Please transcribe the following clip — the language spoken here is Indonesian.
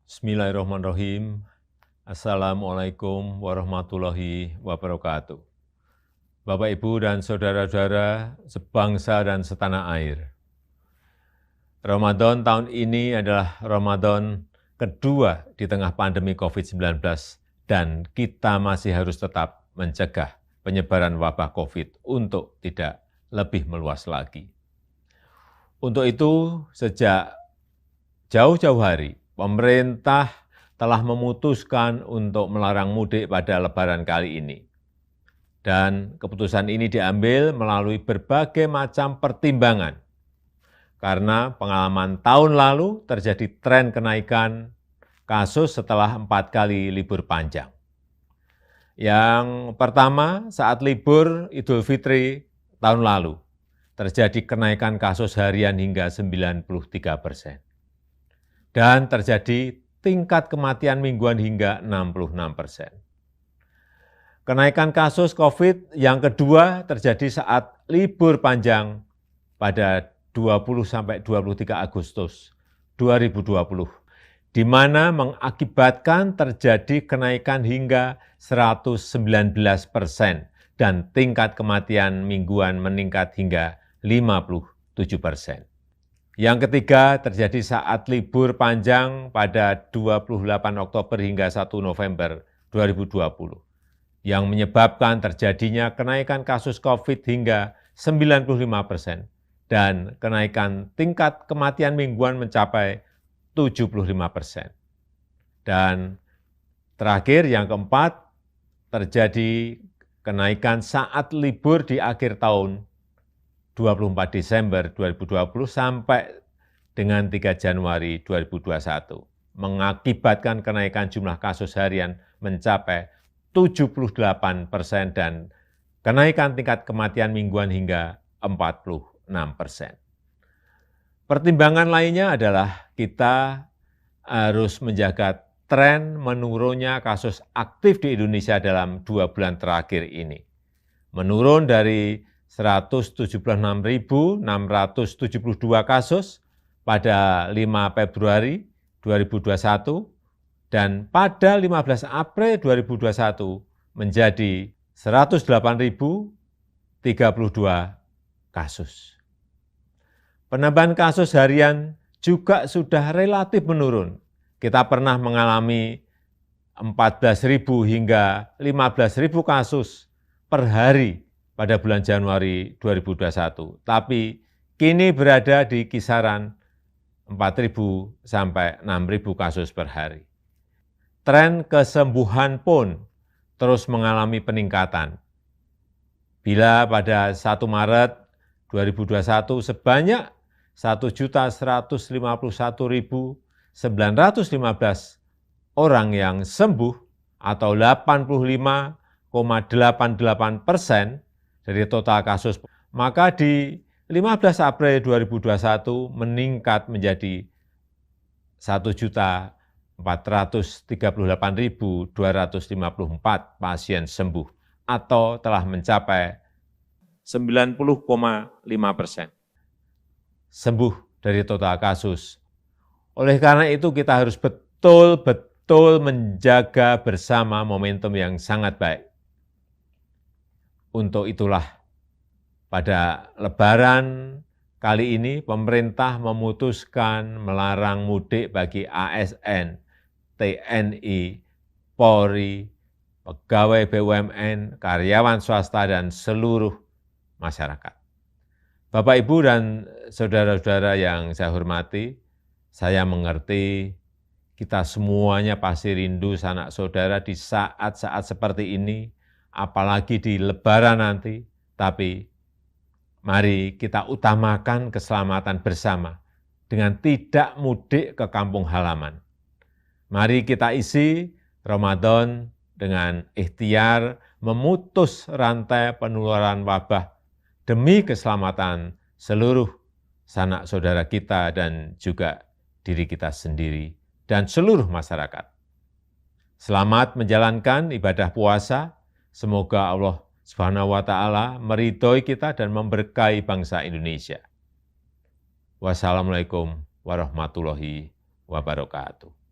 Bismillahirrahmanirrahim. Assalamualaikum warahmatullahi wabarakatuh. Bapak, Ibu, dan saudara-saudara sebangsa dan setanah air. Ramadan tahun ini adalah Ramadan kedua di tengah pandemi COVID-19 dan kita masih harus tetap mencegah penyebaran wabah COVID untuk tidak lebih meluas lagi. Untuk itu, sejak jauh-jauh hari, pemerintah telah memutuskan untuk melarang mudik pada Lebaran kali ini. Dan keputusan ini diambil melalui berbagai macam pertimbangan. Karena pengalaman tahun lalu terjadi tren kenaikan kasus setelah 4 kali libur panjang. Yang pertama, saat libur Idul Fitri tahun lalu, terjadi kenaikan kasus harian hingga 93%. Dan terjadi tingkat kematian mingguan hingga 66%. Kenaikan kasus COVID yang kedua terjadi saat libur panjang pada 20-23 Agustus 2020, di mana mengakibatkan terjadi kenaikan hingga 119% dan tingkat kematian mingguan meningkat hingga 57%. Yang ketiga terjadi saat libur panjang pada 28 Oktober hingga 1 November 2020, yang menyebabkan terjadinya kenaikan kasus COVID hingga 95% dan kenaikan tingkat kematian mingguan mencapai 75%. Dan terakhir yang keempat, terjadi kenaikan saat libur di akhir tahun 24 Desember 2020 sampai dengan 3 Januari 2021, mengakibatkan kenaikan jumlah kasus harian mencapai 78% dan kenaikan tingkat kematian mingguan hingga 46%. Pertimbangan lainnya adalah kita harus menjaga tren menurunnya kasus aktif di Indonesia dalam 2 bulan terakhir ini. Menurun dari 176.672 kasus pada 5 Februari 2021 dan pada 15 April 2021 menjadi 108.032 kasus. Penambahan kasus harian juga sudah relatif menurun. Kita pernah mengalami 14.000 hingga 15.000 kasus per hari pada bulan Januari 2021, tapi kini berada di kisaran 4.000 sampai 6.000 kasus per hari. Tren kesembuhan pun terus mengalami peningkatan. Bila pada 1 Maret 2021 sebanyak 1.151.915 orang yang sembuh atau 85,88% dari total kasus, maka di 15 April 2021 meningkat menjadi 1.438.254 pasien sembuh atau telah mencapai 90,5% sembuh dari total kasus. Oleh karena itu kita harus betul-betul menjaga bersama momentum yang sangat baik. Untuk itulah pada Lebaran kali ini pemerintah memutuskan melarang mudik bagi ASN, TNI, Polri, pegawai BUMN, karyawan swasta, dan seluruh masyarakat. Bapak, Ibu, dan saudara-saudara yang saya hormati, saya mengerti kita semuanya pasti rindu sanak saudara di saat-saat seperti ini, apalagi di Lebaran nanti, tapi mari kita utamakan keselamatan bersama dengan tidak mudik ke kampung halaman. Mari kita isi Ramadan dengan ikhtiar memutus rantai penularan wabah demi keselamatan seluruh sanak saudara kita dan juga diri kita sendiri dan seluruh masyarakat. Selamat menjalankan ibadah puasa. Semoga Allah Subhanahu wa ta'ala meridhoi kita dan memberkahi bangsa Indonesia. Wassalamualaikum warahmatullahi wabarakatuh.